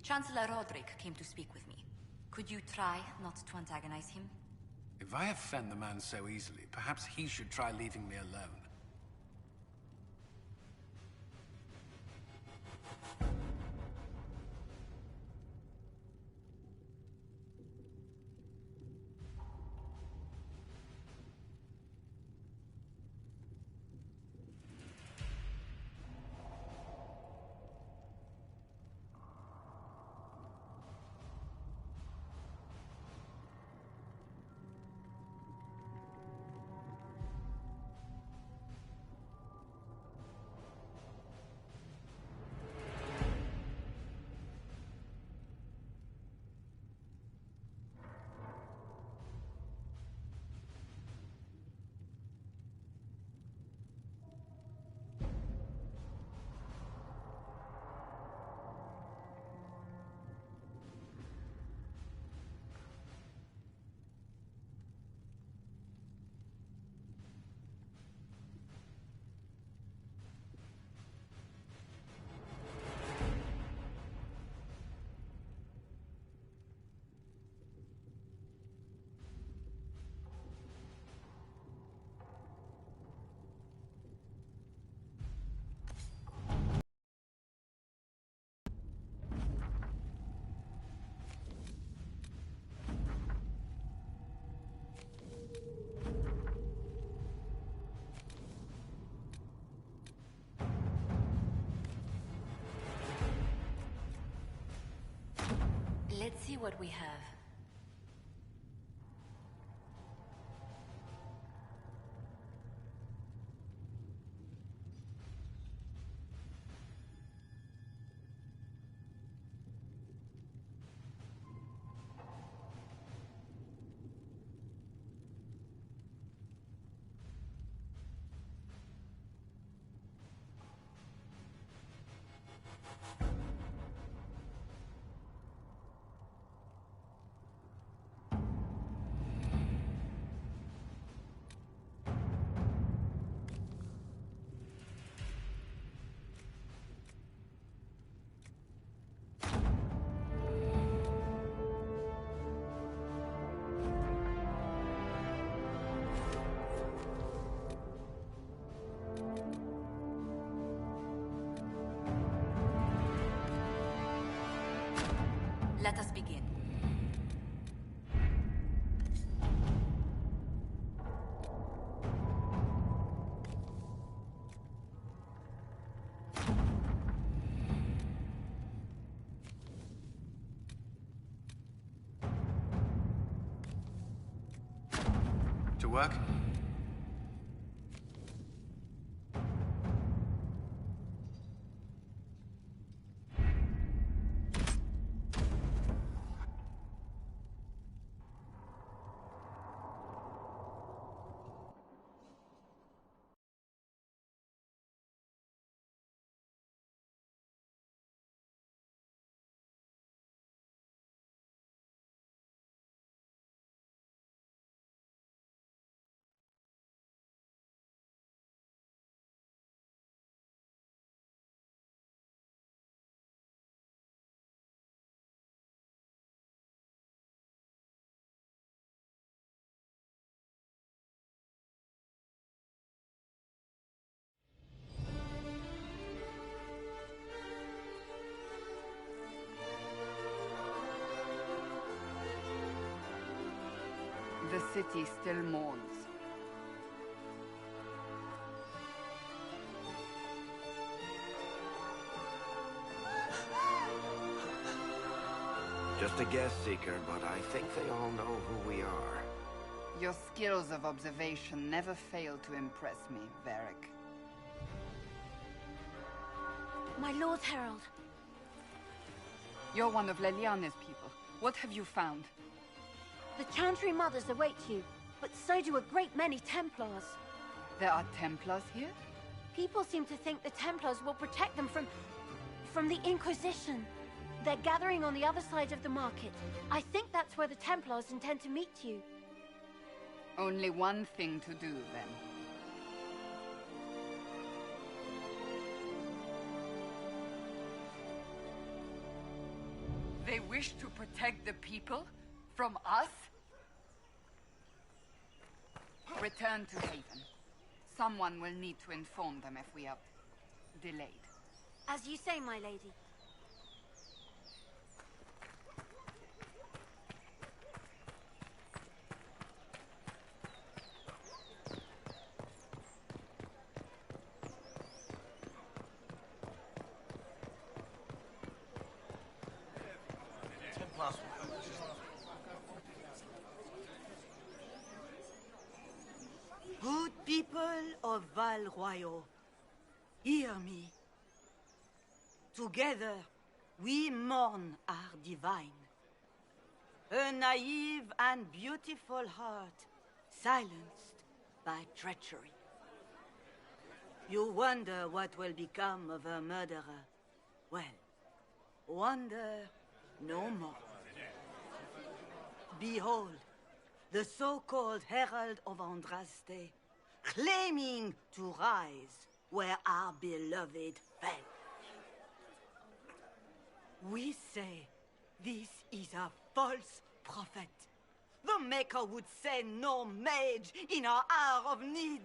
Chancellor Roderick came to speak with me. Could you try not to antagonize him? If I offend the man so easily, perhaps he should try leaving me alone. Let's see what we have. Let us begin. To work? The city still mourns. Just a guest seeker, but I think they all know who we are. Your skills of observation never fail to impress me, Varric. My Lord Herald. You're one of Leliane's people. What have you found? The Chantry Mothers await you, but so do a great many Templars. There are Templars here? People seem to think the Templars will protect them from the Inquisition. They're gathering on the other side of the market. I think that's where the Templars intend to meet you. Only one thing to do, then. They wish to protect the people? From us? Return to Haven. Someone will need to inform them if we are delayed. As you say, my lady. Good people of Val Royal, hear me. Together, we mourn our divine. A naive and beautiful heart, silenced by treachery. You wonder what will become of a murderer. Well, wonder no more. Behold, the so-called Herald of Andraste, claiming to rise where our beloved fell. We say this is a false prophet. The Maker would send no mage in our hour of need.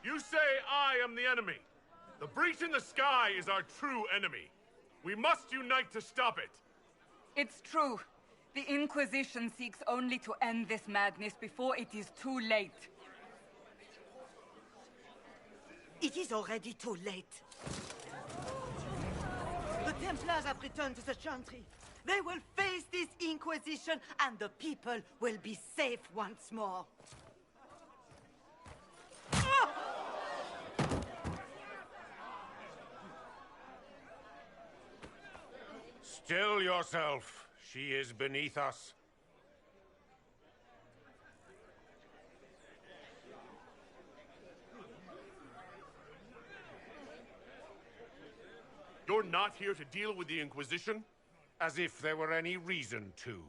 You say I am the enemy. The breach in the sky is our true enemy. We must unite to stop it. It's true. The Inquisition seeks only to end this madness before it is too late. It is already too late. The Templars have returned to the Chantry. They will face this Inquisition, and the people will be safe once more. Still yourself. She is beneath us. You're not here to deal with the Inquisition? As if there were any reason to.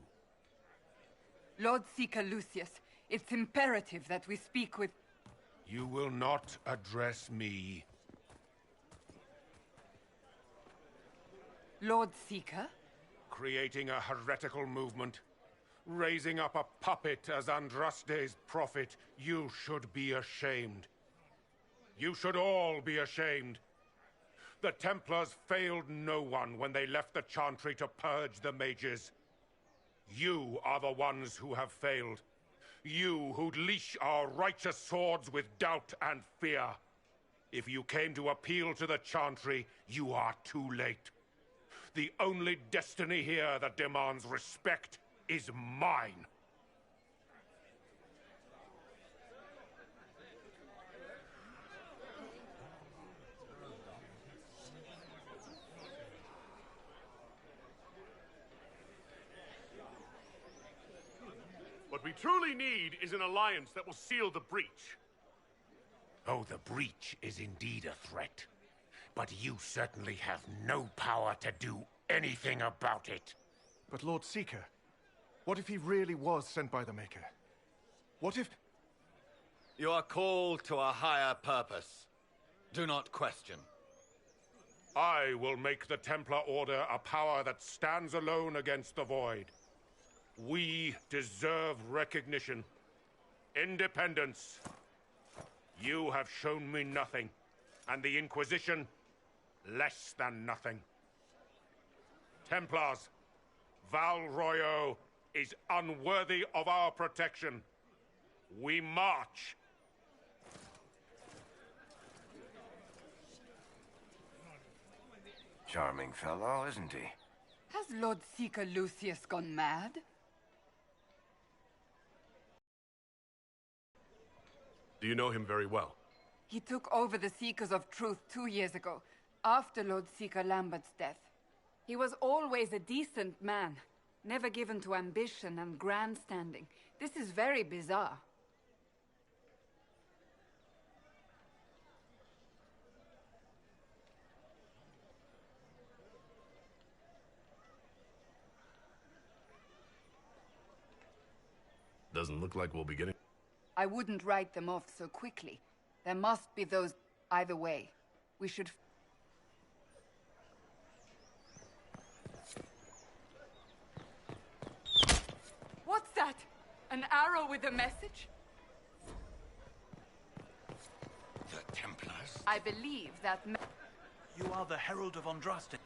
Lord Seeker Lucius, it's imperative that we speak with... You will not address me. Lord Seeker? Creating a heretical movement. Raising up a puppet as Andraste's prophet. You should be ashamed. You should all be ashamed. The Templars failed no one when they left the Chantry to purge the mages. You are the ones who have failed. You who'd leash our righteous swords with doubt and fear. If you came to appeal to the Chantry, you are too late. The only destiny here that demands respect is mine. What we truly need is an alliance that will seal the breach. Oh, the breach is indeed a threat. But you certainly have no power to do anything about it. But Lord Seeker, what if he really was sent by the Maker? What if... You are called to a higher purpose. Do not question. I will make the Templar Order a power that stands alone against the Void. We deserve recognition. Independence. You have shown me nothing, and the Inquisition, less than nothing. Templars, Val Royal is unworthy of our protection. We march. Charming fellow, isn't he? Has Lord Seeker Lucius gone mad? Do you know him very well? He took over the Seekers of Truth 2 years ago, after Lord Seeker Lambert's death. He was always a decent man, never given to ambition and grandstanding. This is very bizarre. The Doesn't look like we'll be getting... I wouldn't write them off so quickly. There must be those... Either way, we should... What's that? An arrow with a message? The Templars? I believe that... You are the Herald of Andraste.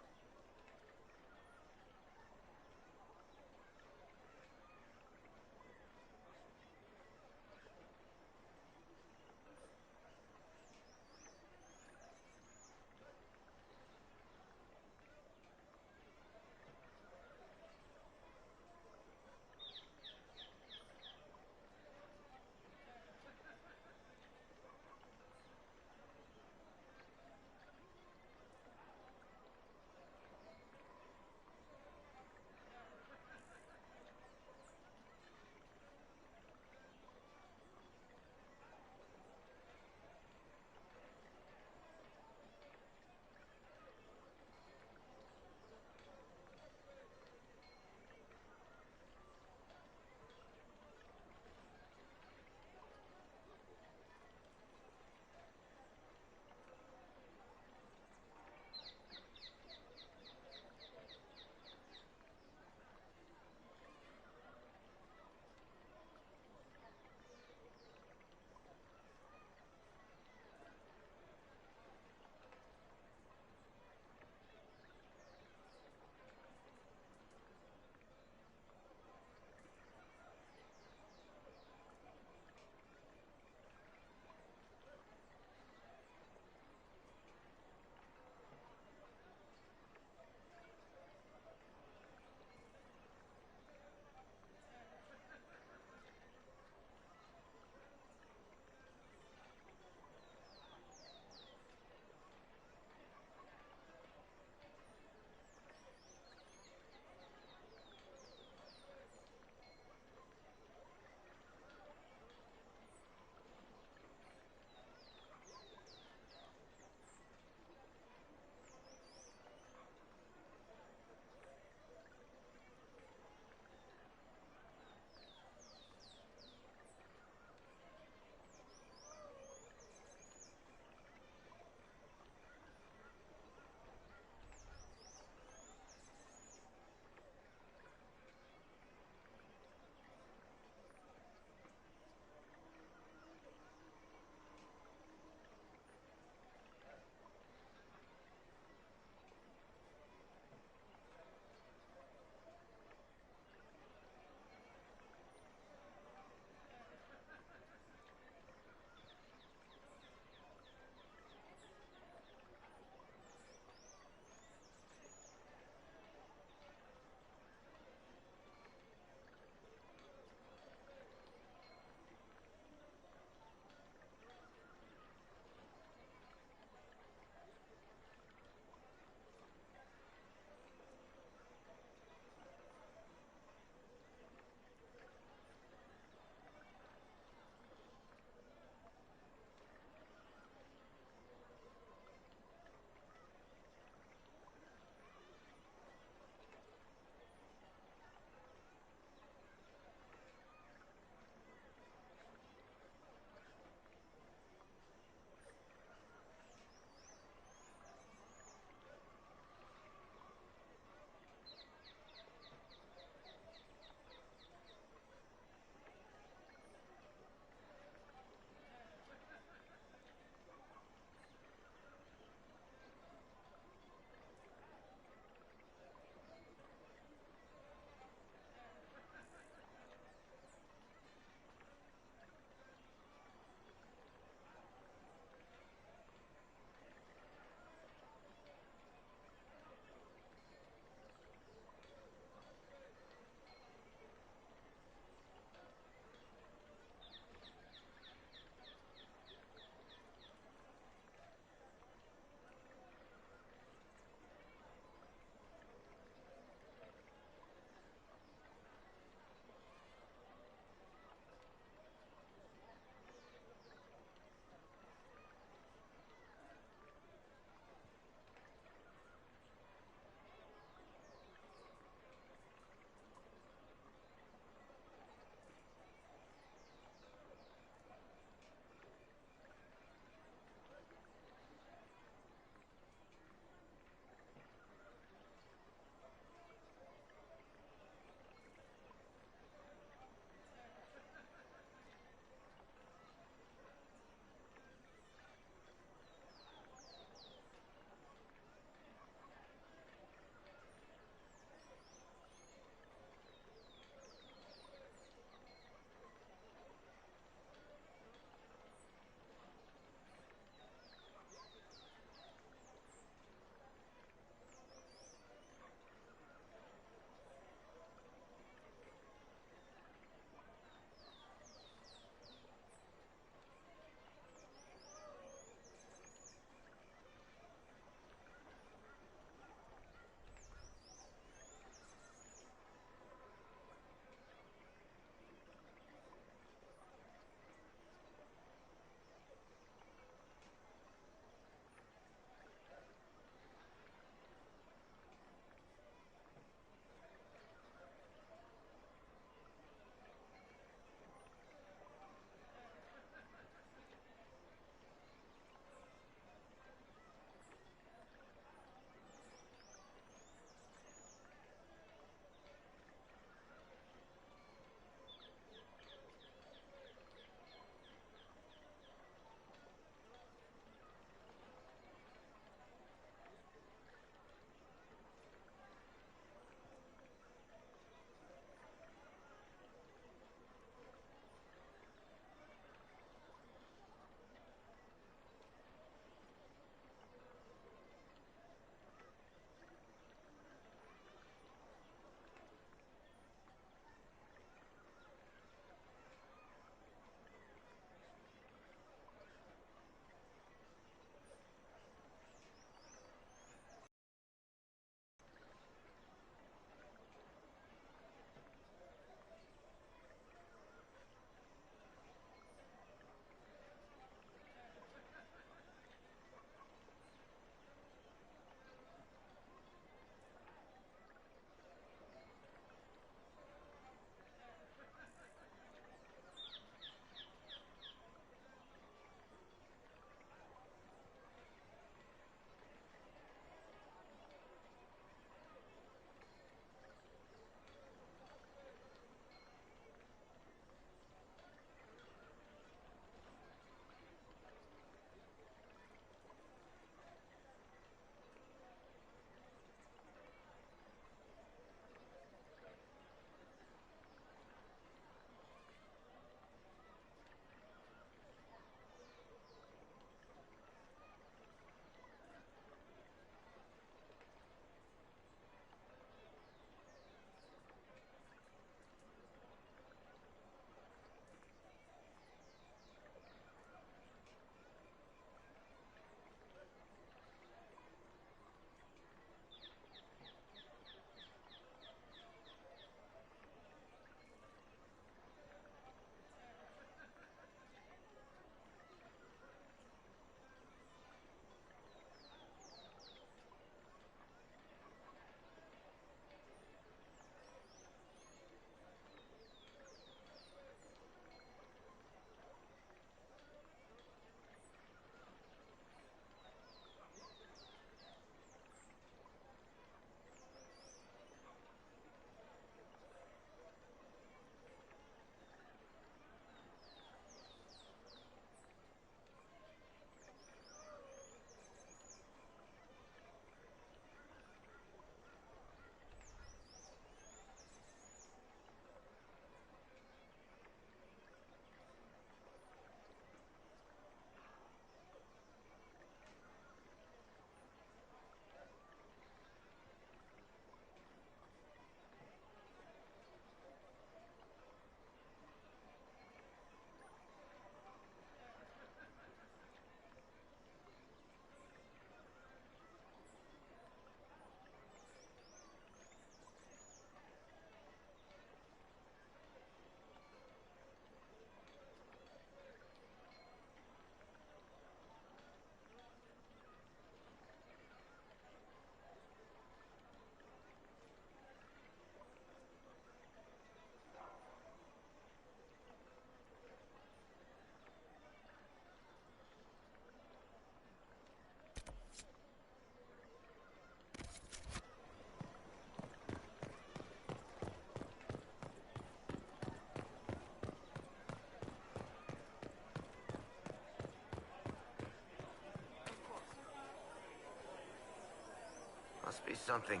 Must be something.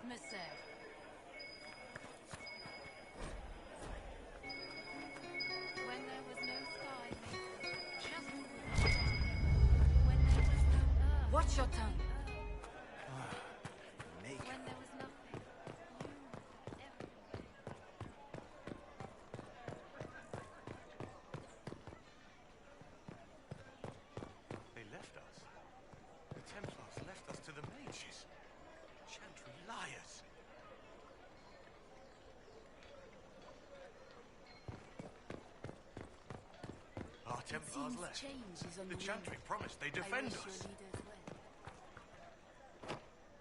Monsieur. When there was no sky, just when there was no earth. Watch your tongue. When there was nothing. They left us. The Templars left us to the mages. Chantry liars. Our Templars left. The Chantry promised they'd defend us.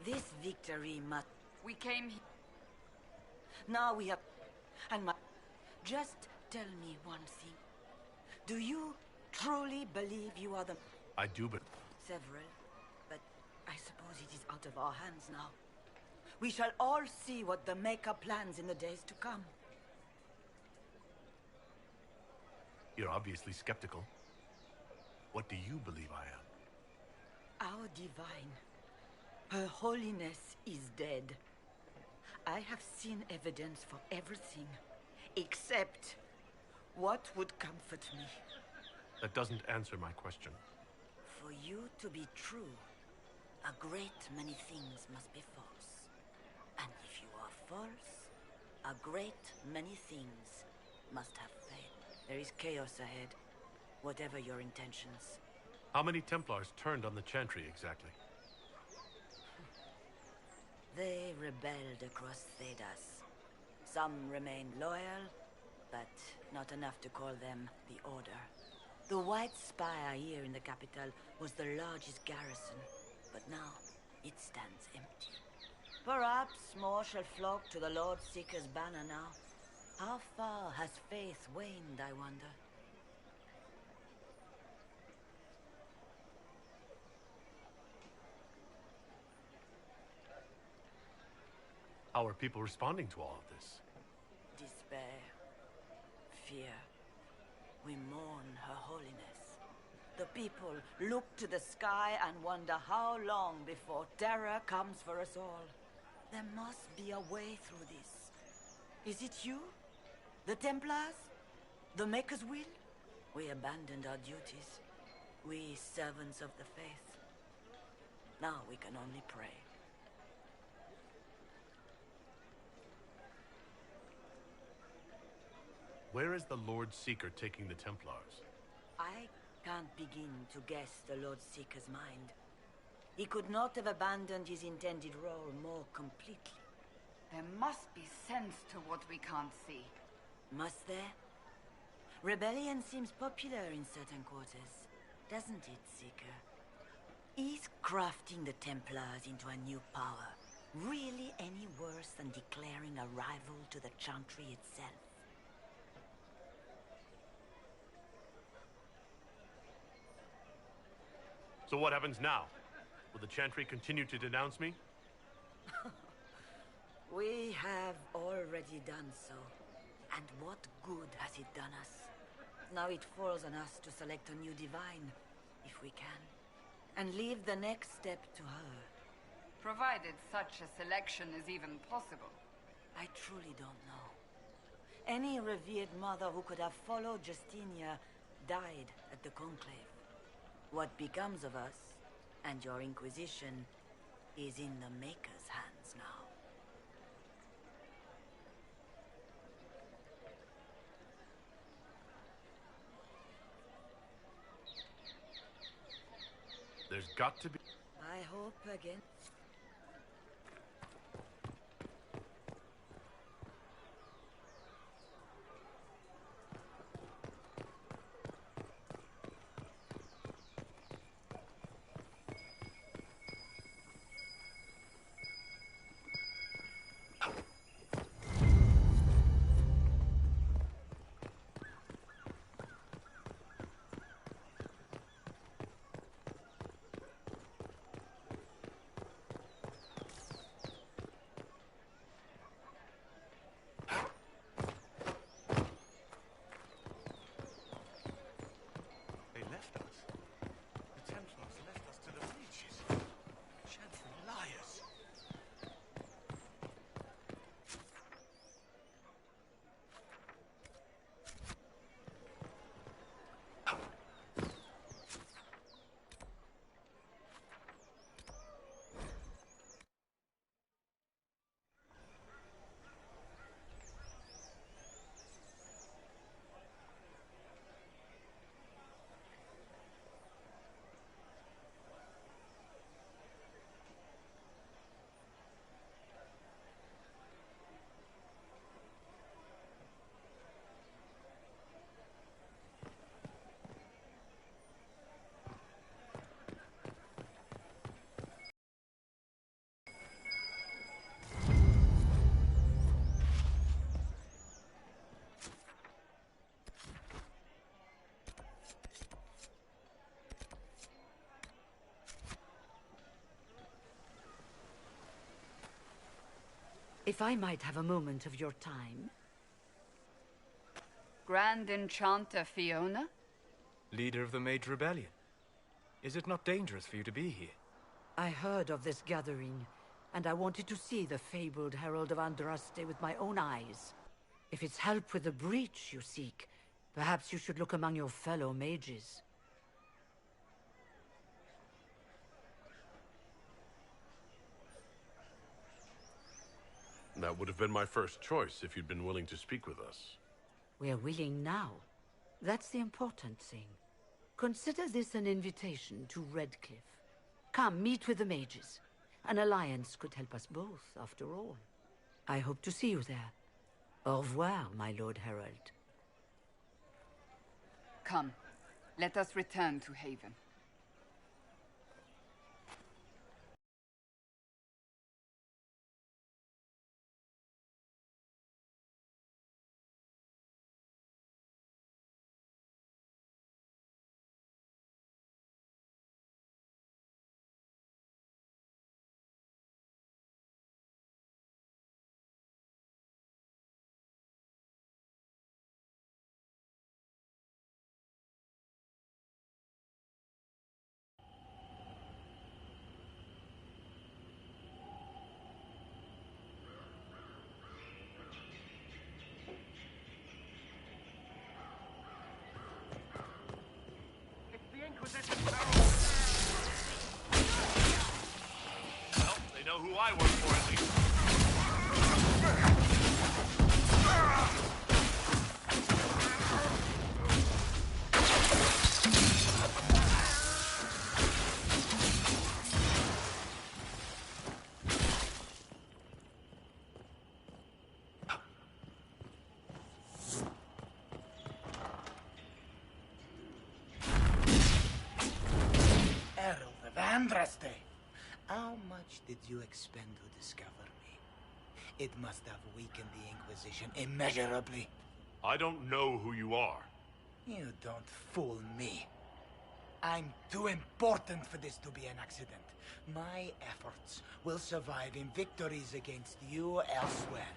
This victory must... We came here. Now we have... And my... Just tell me one thing. Do you truly believe you are the... I do, but... Several. But I suppose it is out of our hands now. We shall all see what the Maker plans in the days to come. You're obviously skeptical. What do you believe I am? Our divine, Her Holiness is dead. I have seen evidence for everything, except what would comfort me. That doesn't answer my question. For you to be true, a great many things must be false. And if you are false, a great many things must have failed. There is chaos ahead, whatever your intentions. How many Templars turned on the Chantry exactly? They rebelled across Thedas. Some remained loyal, but not enough to call them the Order. The White Spire here in the capital was the largest garrison, but now it stands empty. Perhaps more shall flock to the Lord Seeker's banner now. How far has faith waned, I wonder? How are people responding to all of this? Despair. Fear. We mourn Her Holiness. The people look to the sky and wonder how long before terror comes for us all. There must be a way through this. Is it you? The Templars? The Maker's will? We abandoned our duties. We servants of the faith. Now we can only pray. Where is the Lord Seeker taking the Templars? I can't begin to guess the Lord Seeker's mind. He could not have abandoned his intended role more completely. There must be sense to what we can't see. Must there? Rebellion seems popular in certain quarters, doesn't it, Seeker? Is crafting the Templars into a new power really any worse than declaring a rival to the Chantry itself? So what happens now? Will the Chantry continue to denounce me? We have already done so. And what good has it done us? Now it falls on us to select a new divine, if we can. And leave the next step to her. Provided such a selection is even possible. I truly don't know. Any revered mother who could have followed Justinia died at the Conclave. What becomes of us, and your Inquisition, is in the Maker's hands now. There's got to be... I hope again. If I might have a moment of your time. Grand Enchanter Fiona? Leader of the Mage Rebellion. Is it not dangerous for you to be here? I heard of this gathering, and I wanted to see the fabled Herald of Andraste with my own eyes. If it's help with the breach you seek, perhaps you should look among your fellow mages. That would have been my first choice if you'd been willing to speak with us. We're willing now. That's the important thing. Consider this an invitation to Redcliffe. Come, meet with the mages. An alliance could help us both, after all. I hope to see you there. Au revoir, my Lord Herald. Come, let us return to Haven. Well, they know who I work for, at least. Herald of Andraste. How much did you expend to discover me? It must have weakened the Inquisition immeasurably. I don't know who you are. You don't fool me. I'm too important for this to be an accident. My efforts will survive in victories against you elsewhere.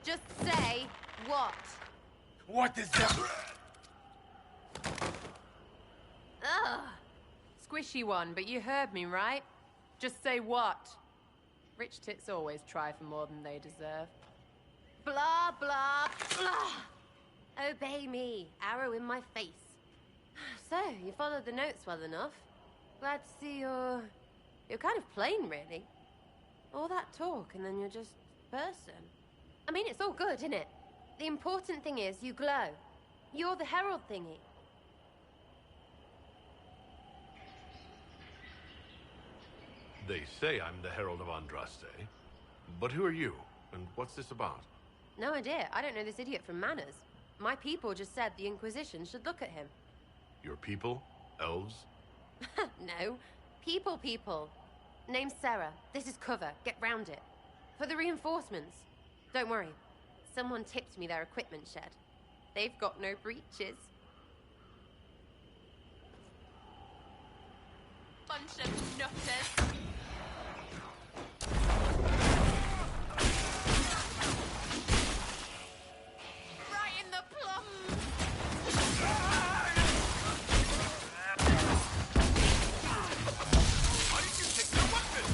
Just say what? What is that? Ugh. Squishy one, but you heard me, right? Just say what? Rich tits always try for more than they deserve. Blah, blah, blah. Obey me. Arrow in my face. So, you followed the notes well enough. Glad to see you're kind of plain, really. All that talk, and then you're just person. I mean, it's all good, isn't it? The important thing is you glow. You're the herald thingy. They say I'm the Herald of Andraste. But who are you? And what's this about? No idea. I don't know this idiot from Manners. My people just said the Inquisition should look at him. Your people? Elves? No. People. Name's Sarah. This is cover. Get round it. For the reinforcements. Don't worry. Someone tipped me their equipment shed. They've got no breaches. Bunch of nutters. Right in the plum. Why did you take your weapon?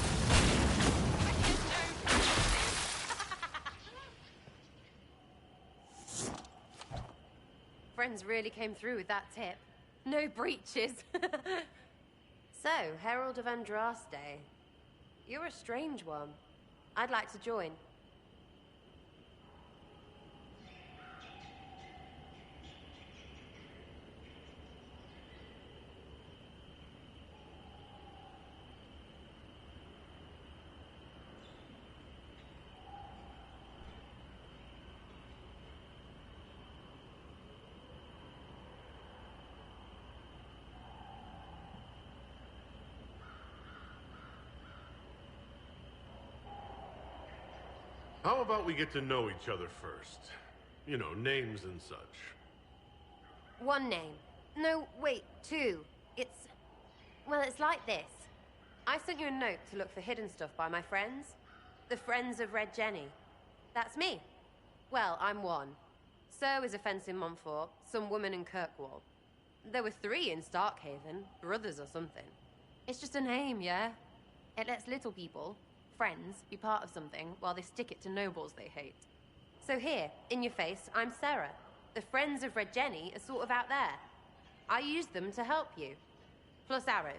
Friends really came through with that tip. No breaches. So, Herald of Andraste. You're a strange one. I'd like to join. How about we get to know each other first? You know, names and such. One name. No, wait, two. Well, it's like this. I sent you a note to look for hidden stuff by my friends. The Friends of Red Jenny. That's me. Well, I'm one. So is a fence in Montfort, some woman in Kirkwall. There were 3 in Starkhaven, brothers or something. It's just a name, yeah? It lets little people, friends, be part of something while they stick it to nobles they hate. So here, in your face, I'm Sarah. The Friends of Red Jenny are sort of out there. I used them to help you. Plus arrows.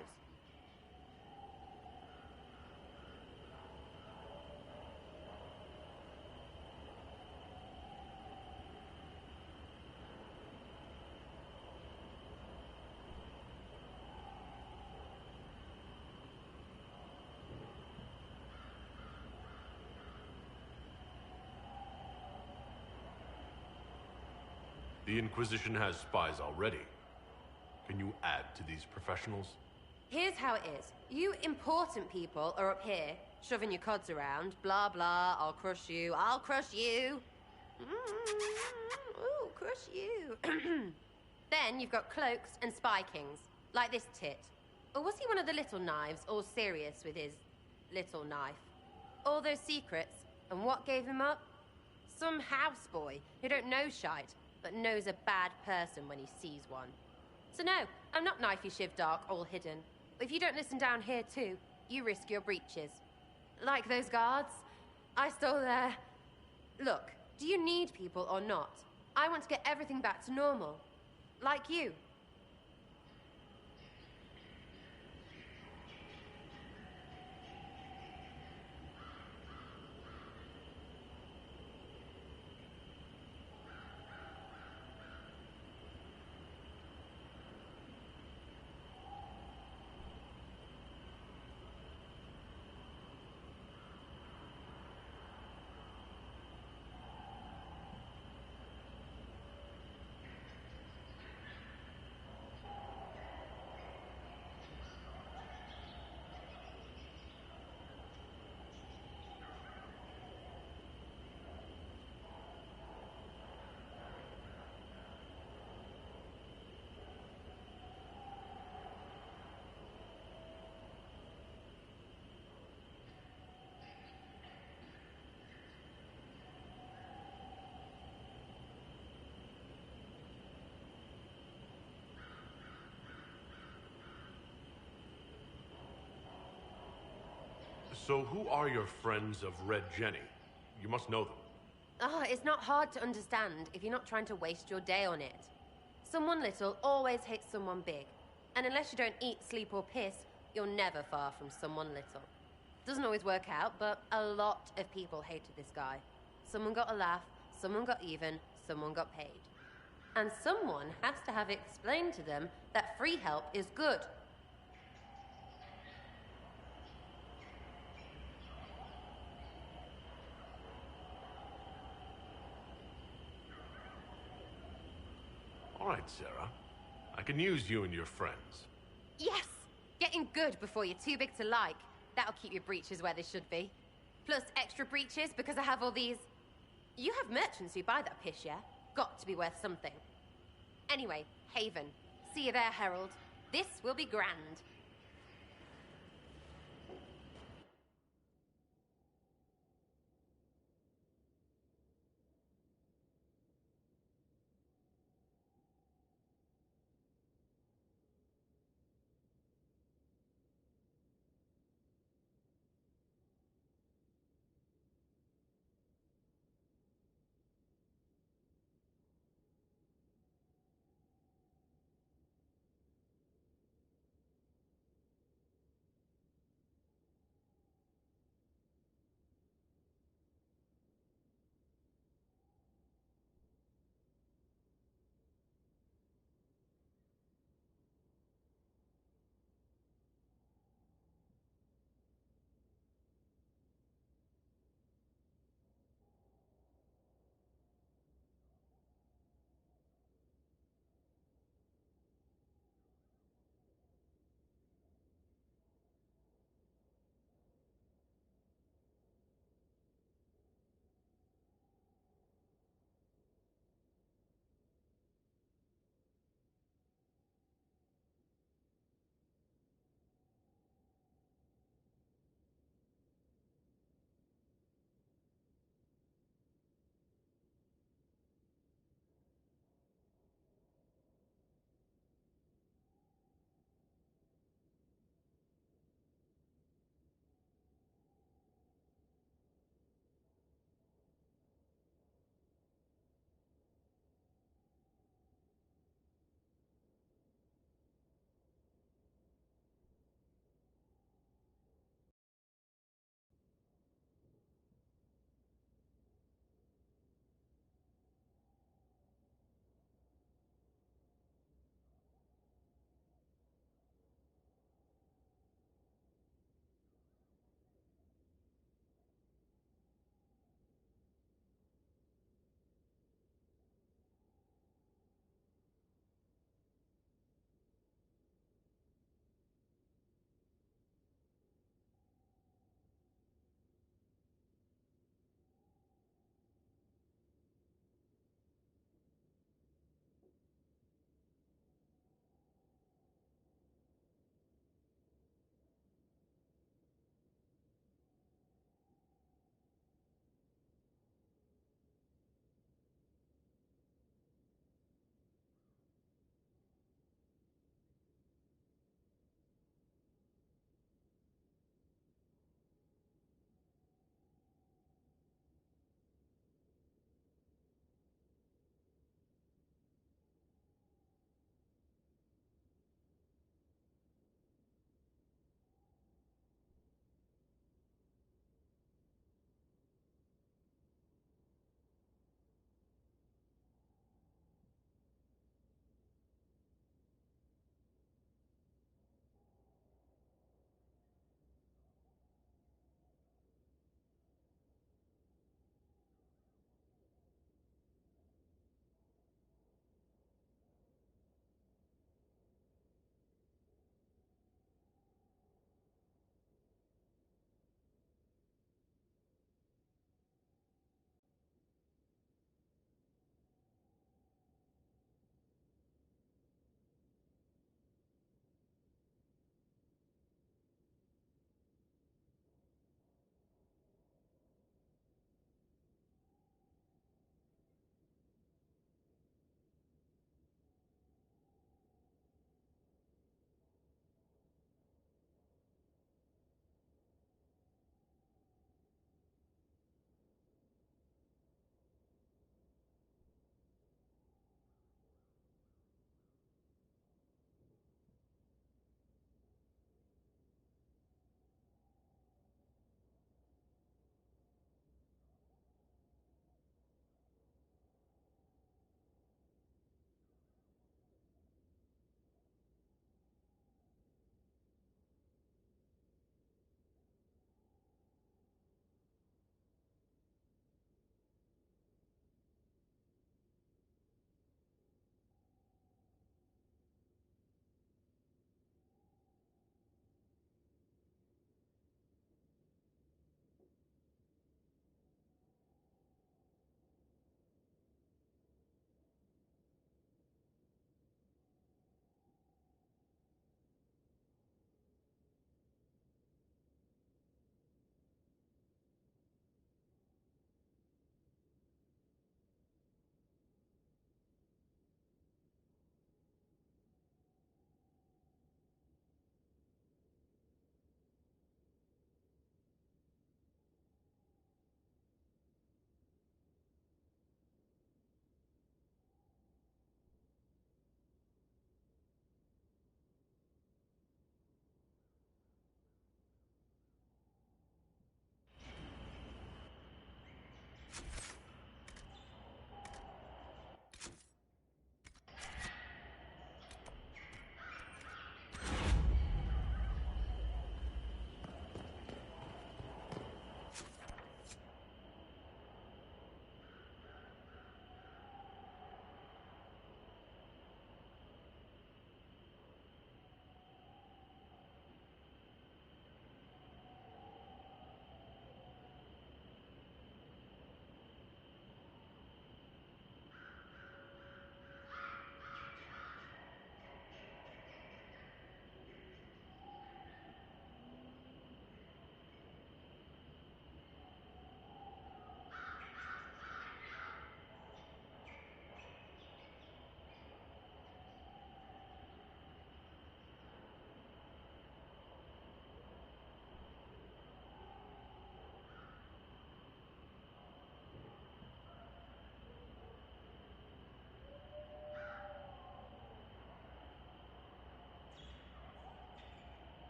The Inquisition has spies already. Can you add to these professionals? Here's how it is. You important people are up here, shoving your cods around. Blah, blah, I'll crush you, I'll crush you. Ooh, crush you. Then you've got cloaks and spy kings, like this tit. Or was he one of the little knives, all serious with his little knife? All those secrets, and what gave him up? Some houseboy who don't know shite, but knows a bad person when he sees one. So no, I'm not knifey shiv dark, all hidden. If you don't listen down here too, you risk your breeches. Like those guards, I stole their... Look, do you need people or not? I want to get everything back to normal. Like you. So who are your friends of Red Jenny? You must know them. Oh, it's not hard to understand if you're not trying to waste your day on it. Someone little always hates someone big. And unless you don't eat, sleep, or piss, you're never far from someone little. Doesn't always work out, but a lot of people hated this guy. Someone got a laugh, someone got even, someone got paid. And someone has to have explained to them that free help is good. All right, Sarah. I can use you and your friends. Yes! Getting good before you're too big to like. That'll keep your breeches where they should be. Plus extra breeches because I have all these... You have merchants who buy that piss, yeah? Got to be worth something. Anyway, Haven. See you there, Herald. This will be grand.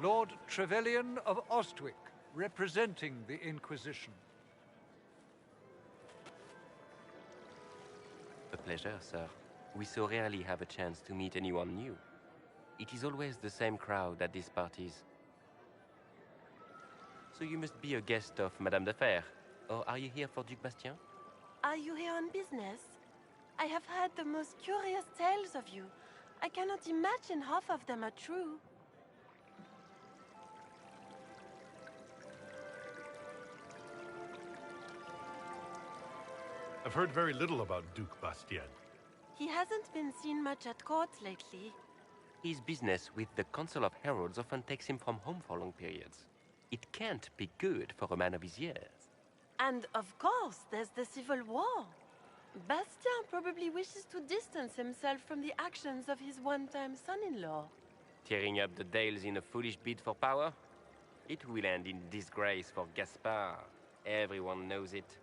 Lord Trevelyan of Ostwick, representing the Inquisition. A pleasure, sir. We so rarely have a chance to meet anyone new. It is always the same crowd at these parties. So you must be a guest of Madame de Fer, or are you here for Duc Bastien? Are you here on business? I have heard the most curious tales of you. I cannot imagine half of them are true. I've heard very little about Duc Bastien. He hasn't been seen much at court lately. His business with the Council of Heralds often takes him from home for long periods. It can't be good for a man of his years. And of course, there's the civil war. Bastien probably wishes to distance himself from the actions of his one-time son-in-law. Tearing up the Dales in a foolish bid for power? It will end in disgrace for Gaspard. Everyone knows it.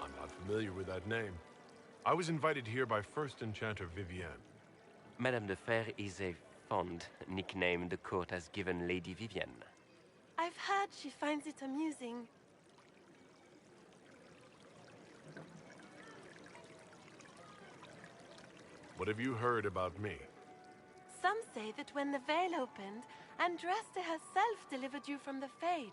I'm not familiar with that name. I was invited here by First Enchanter Vivienne. Madame de Fer is a fond nickname the court has given Lady Vivienne. I've heard she finds it amusing. What have you heard about me? Some say that when the veil opened, Andraste herself delivered you from the Fade.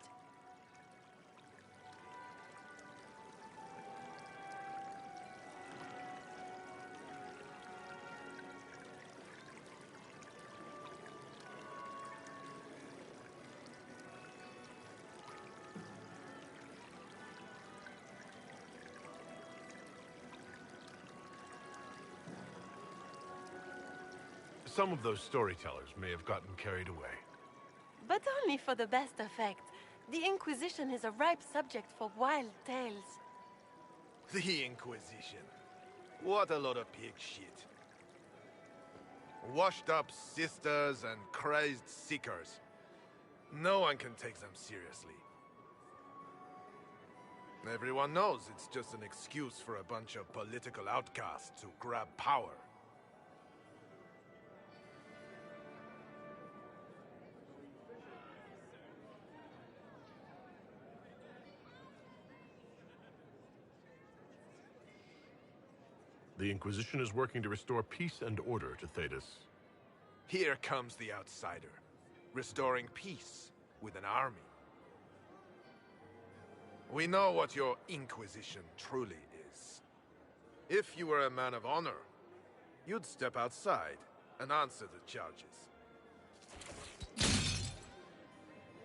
Some of those storytellers may have gotten carried away. But only for the best effect. The Inquisition is a ripe subject for wild tales. The Inquisition. What a lot of pig shit. Washed up sisters and crazed seekers. No one can take them seriously. Everyone knows it's just an excuse for a bunch of political outcasts to grab power. The Inquisition is working to restore peace and order to Thedas. Here comes the outsider, restoring peace with an army. We know what your Inquisition truly is. If you were a man of honor, you'd step outside and answer the charges.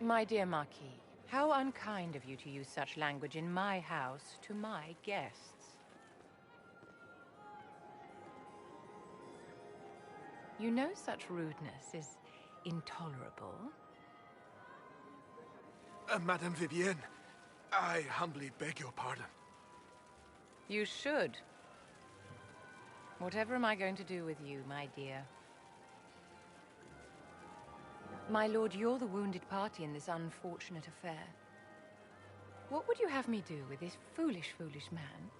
My dear Marquis, how unkind of you to use such language in my house to my guests. You know such rudeness is intolerable. Madame Vivienne, I humbly beg your pardon. You should. Whatever am I going to do with you, my dear? My lord, you're the wounded party in this unfortunate affair. What would you have me do with this foolish, foolish man?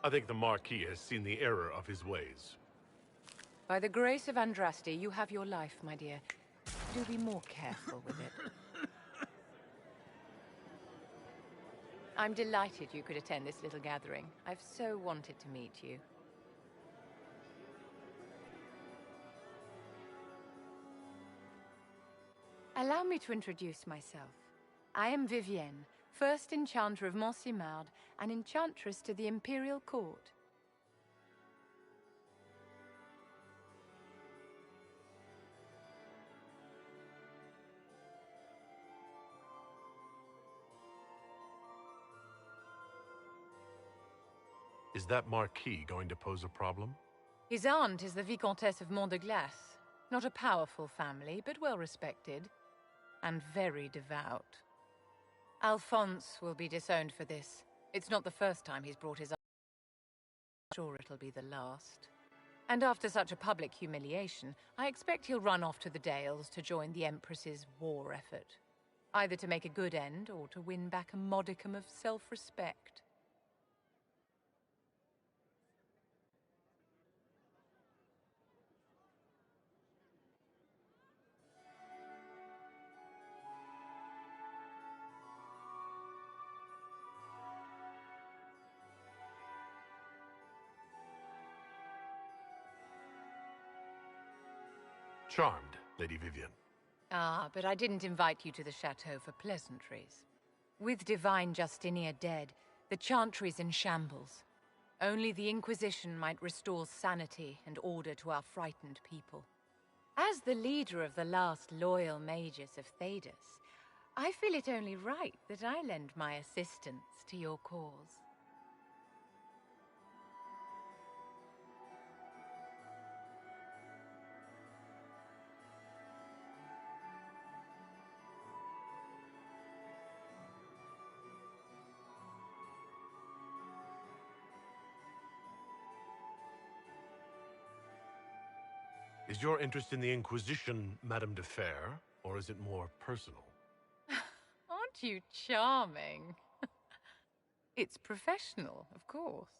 I think the Marquis has seen the error of his ways. By the grace of Andraste, you have your life, my dear. Do be more careful with it. I'm delighted you could attend this little gathering. I've so wanted to meet you. Allow me to introduce myself. I am Vivienne, first Enchanter of Montsimard and Enchantress to the Imperial Court. Is that Marquis going to pose a problem? His aunt is the Vicomtesse of Mont de Glace. Not a powerful family, but well respected. And very devout. Alphonse will be disowned for this. It's not the first time he's brought his aunt. I'm sure it'll be the last. And after such a public humiliation, I expect he'll run off to the Dales to join the Empress's war effort. Either to make a good end, or to win back a modicum of self-respect. Charmed, Lady Vivienne. Ah, but I didn't invite you to the chateau for pleasantries. With divine Justinia dead, the Chantry's in shambles. Only the Inquisition might restore sanity and order to our frightened people. As the leader of the last loyal mages of Thedas, I feel it only right that I lend my assistance to your cause. Is your interest in the Inquisition, Madame de Fer, or is it more personal? Aren't you charming? It's professional, of course.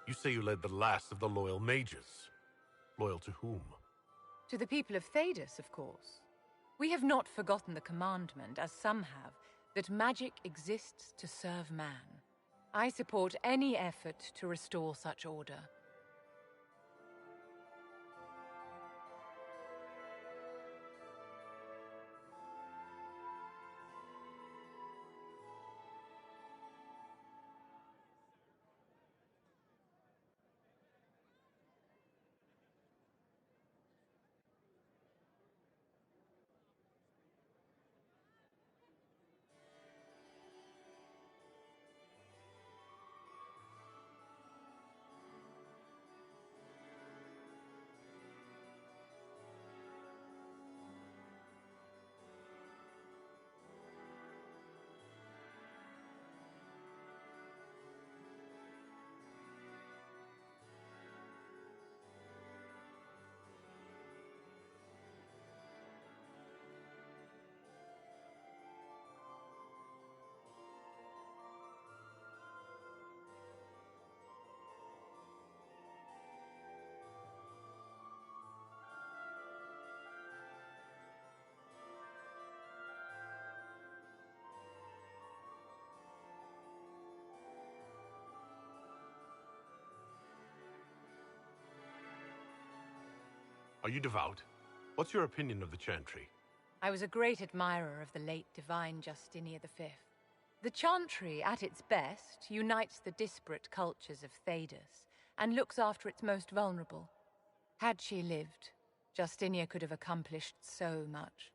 You say you led the last of the loyal mages. Loyal to whom? To the people of Thedas, of course. We have not forgotten the commandment, as some have, that magic exists to serve man. I support any effort to restore such order. Are you devout? What's your opinion of the chantry? I was a great admirer of the late divine Justinia V. The chantry, at its best, unites the disparate cultures of Thedas and looks after its most vulnerable. Had she lived, Justinia could have accomplished so much.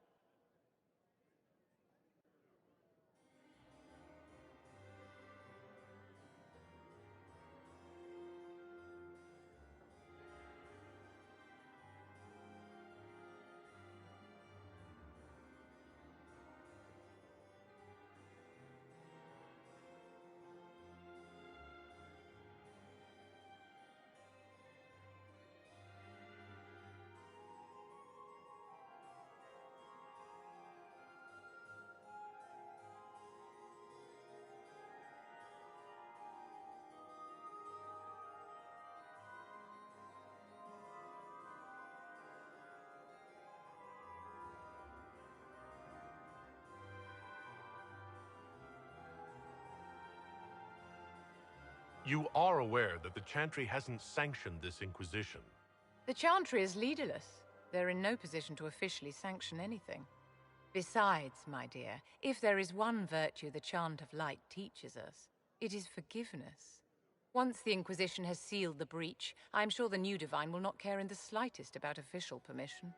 You are aware that the chantry hasn't sanctioned this inquisition. The chantry is leaderless. They're in no position to officially sanction anything. Besides, my dear, if there is one virtue the Chant of Light teaches us, it is forgiveness. Once the Inquisition has sealed the breach, I'm sure the new Divine will not care in the slightest about official permission.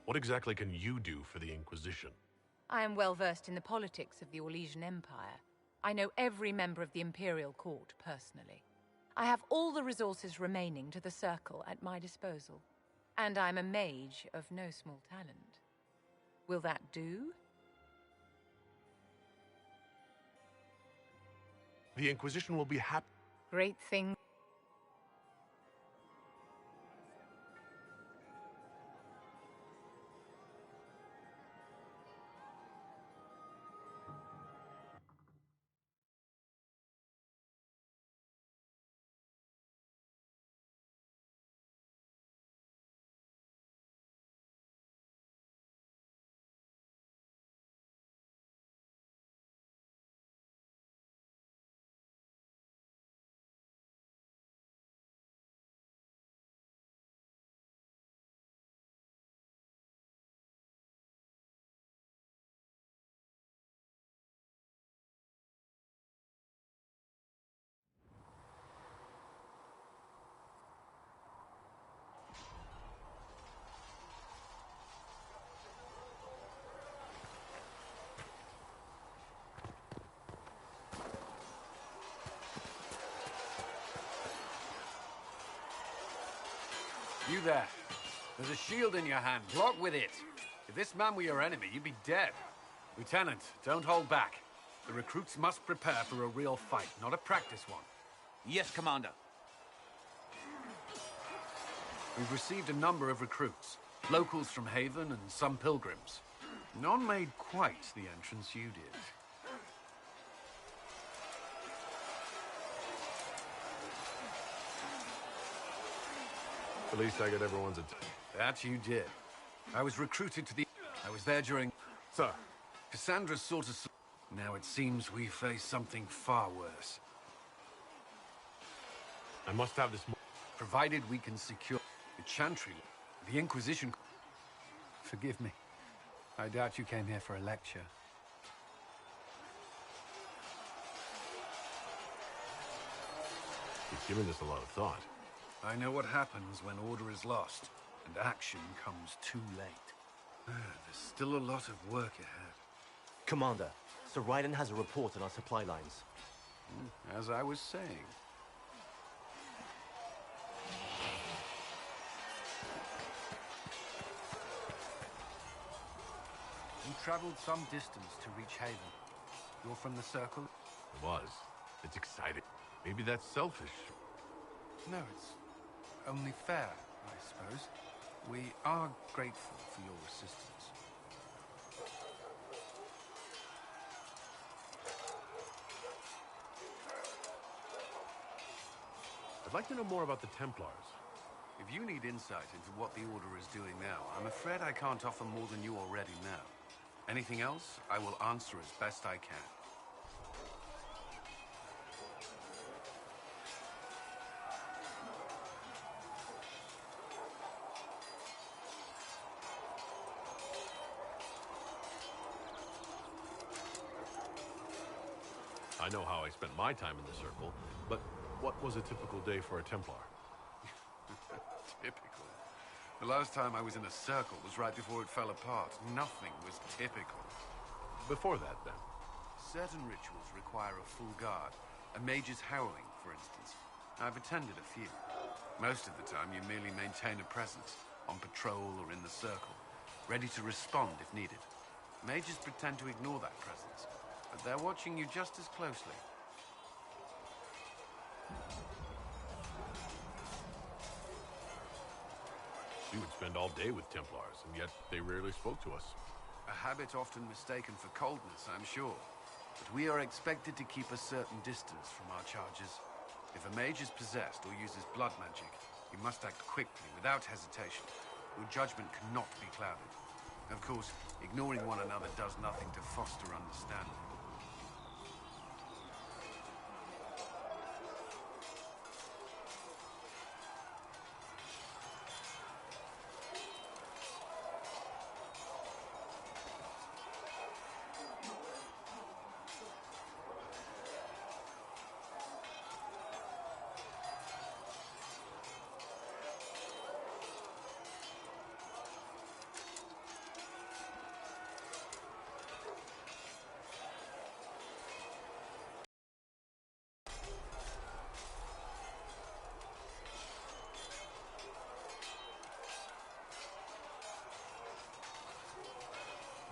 What exactly can you do for the Inquisition? I am well versed in the politics of the Orlesian Empire. I know every member of the Imperial Court personally. I have all the resources remaining to the Circle at my disposal. And I'm a mage of no small talent. Will that do? The Inquisition will be happy. Great thing. You there. There's a shield in your hand. Block with it. If this man were your enemy, you'd be dead. Lieutenant, don't hold back. The recruits must prepare for a real fight, not a practice one. Yes, Commander. We've received a number of recruits. Locals from Haven and some pilgrims. None made quite the entrance you did. At least I got everyone's attention. That you did. I was recruited to the... I was there during... Sir. Cassandra sort of... Now it seems we face something far worse. I must have this... Provided we can secure the Chantry, the Inquisition... Forgive me. I doubt you came here for a lecture. You've given this a lot of thought. I know what happens when order is lost, and action comes too late. There's still a lot of work ahead. Commander, Sir Raiden has a report on our supply lines. As I was saying. You traveled some distance to reach Haven. You're from the Circle? It was. It's exciting. Maybe that's selfish. No, it's only fair, I suppose. We are grateful for your assistance. I'd like to know more about the Templars. If you need insight into what the Order is doing now, I'm afraid I can't offer more than you already know. Anything else, I will answer as best I can. I know how I spent my time in the Circle, but what was a typical day for a Templar? Typical. The last time I was in a Circle was right before it fell apart. Nothing was typical. Before that, then? Certain rituals require a full guard. A mage's harrowing, for instance. I've attended a few. Most of the time, you merely maintain a presence, on patrol or in the Circle, ready to respond if needed. Mages pretend to ignore that presence, but they're watching you just as closely. We would spend all day with Templars, and yet they rarely spoke to us. A habit often mistaken for coldness, I'm sure. But we are expected to keep a certain distance from our charges. If a mage is possessed or uses blood magic, you must act quickly, without hesitation. Your judgment cannot be clouded. Of course, ignoring one another does nothing to foster understanding.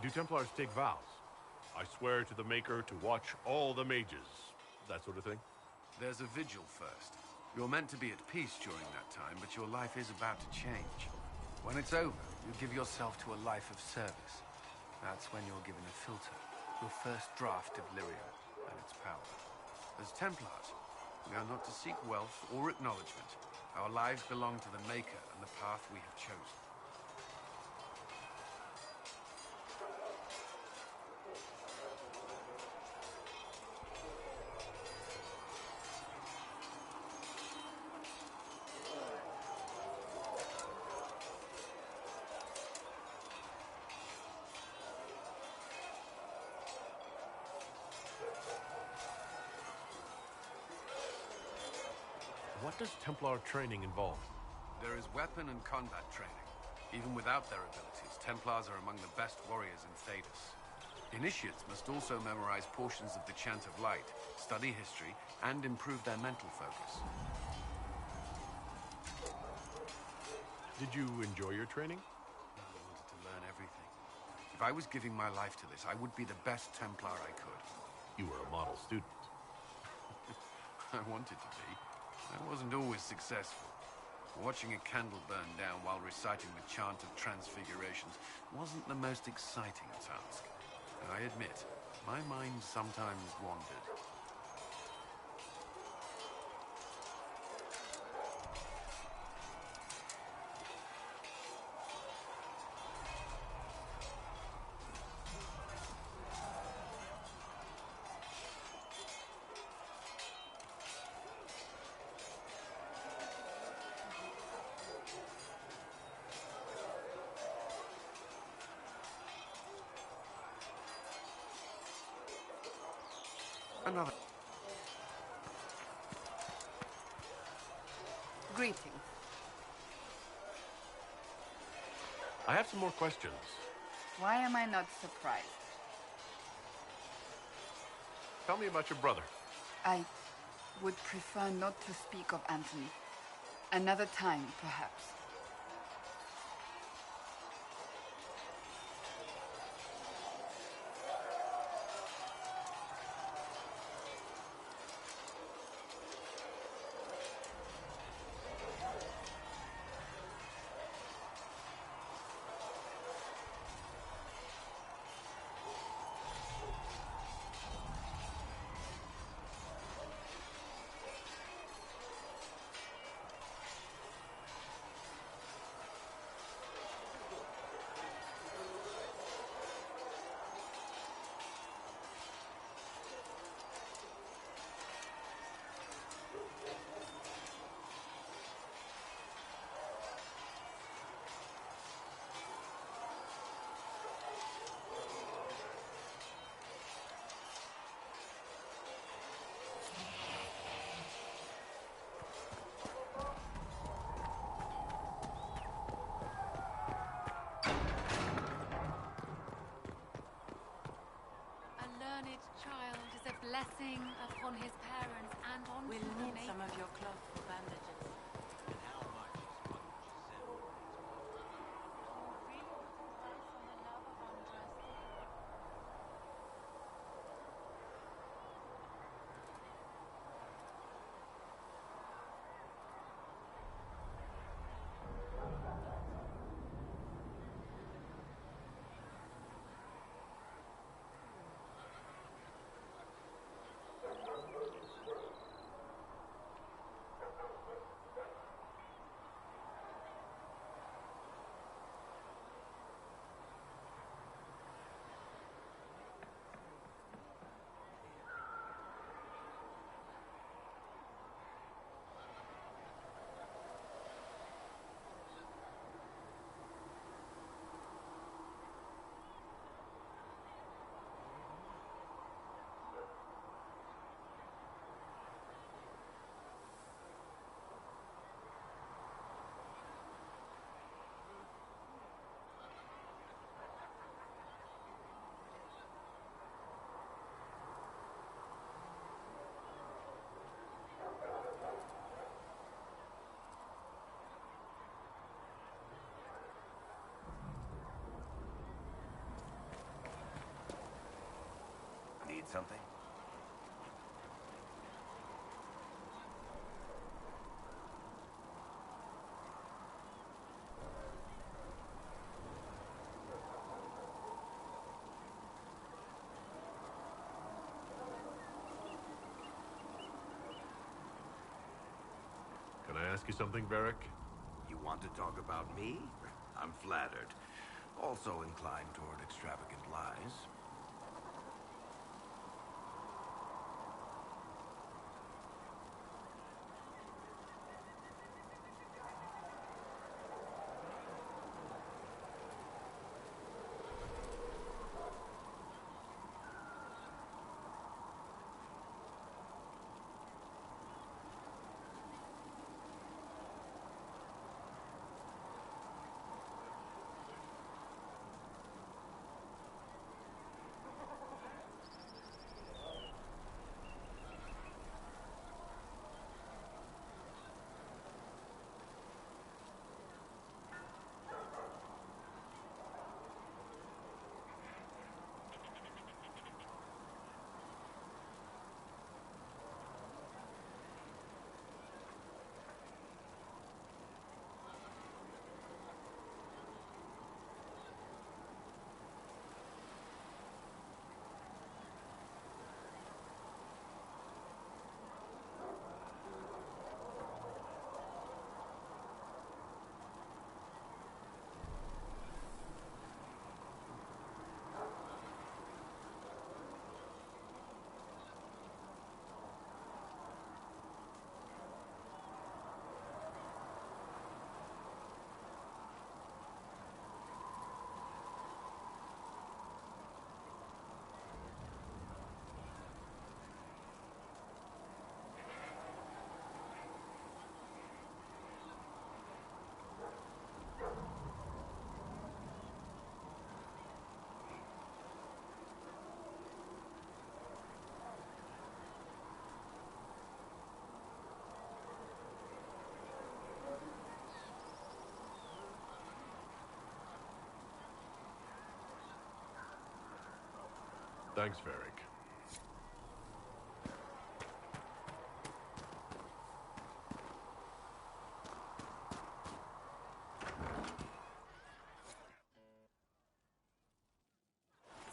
Do Templars take vows? I swear to the Maker to watch all the mages. That sort of thing? There's a vigil first. You're meant to be at peace during that time, but your life is about to change. When it's over, you give yourself to a life of service. That's when you're given a filter, your first draft of Lyria and its power. As Templars, we are not to seek wealth or acknowledgement. Our lives belong to the Maker and the path we have chosen. What does Templar training involve? There is weapon and combat training. Even without their abilities, Templars are among the best warriors in Thedas. Initiates must also memorize portions of the Chant of Light, study history, and improve their mental focus. Did you enjoy your training? I wanted to learn everything. If I was giving my life to this, I would be the best Templar I could. You were a model student. I wanted to be. I wasn't always successful. Watching a candle burn down while reciting the chant of transfigurations wasn't the most exciting task. I admit, my mind sometimes wandered. Another. Greetings. I have some more questions. Why am I not surprised? Tell me about your brother. I would prefer not to speak of Anthony. Another time, perhaps. Child is a blessing upon his parents and on We'll the need nation. some of your cloth for bandages. Need something? Can I ask you something, Varric? You want to talk about me? I'm flattered. Also inclined toward extravagant lies. Thanks, Varric.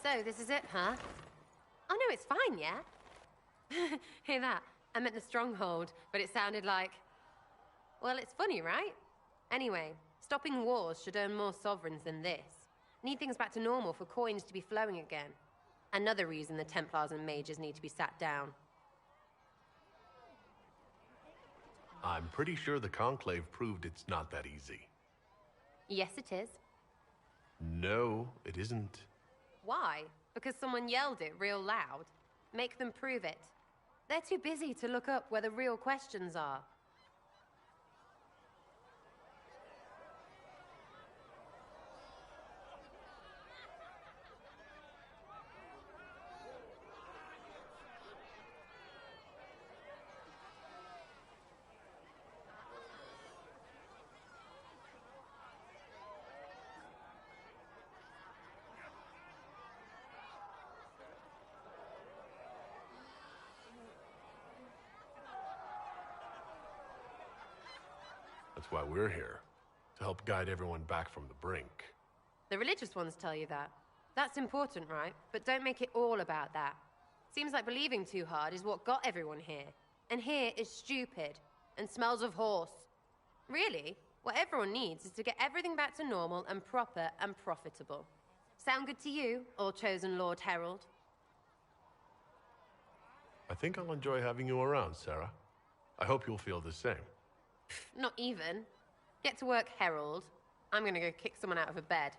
So, this is it, huh? Oh no, it's fine, yeah? Hear that? I meant the stronghold, but it sounded like... Well, it's funny, right? Anyway, stopping wars should earn more sovereigns than this. Need things back to normal for coins to be flowing again. Another reason the Templars and mages need to be sat down. I'm pretty sure the Conclave proved it's not that easy. Yes, it is. No, it isn't. Why? Because someone yelled it real loud? Make them prove it. They're too busy to look up where the real questions are. That's why we're here. To help guide everyone back from the brink. The religious ones tell you that. That's important, right? But don't make it all about that. Seems like believing too hard is what got everyone here. And here is stupid. And smells of horse. Really, what everyone needs is to get everything back to normal and proper and profitable. Sound good to you, all chosen Lord Herald? I think I'll enjoy having you around, Sarah. I hope you'll feel the same. Not even. Get to work, Herald. I'm gonna go kick someone out of a bed.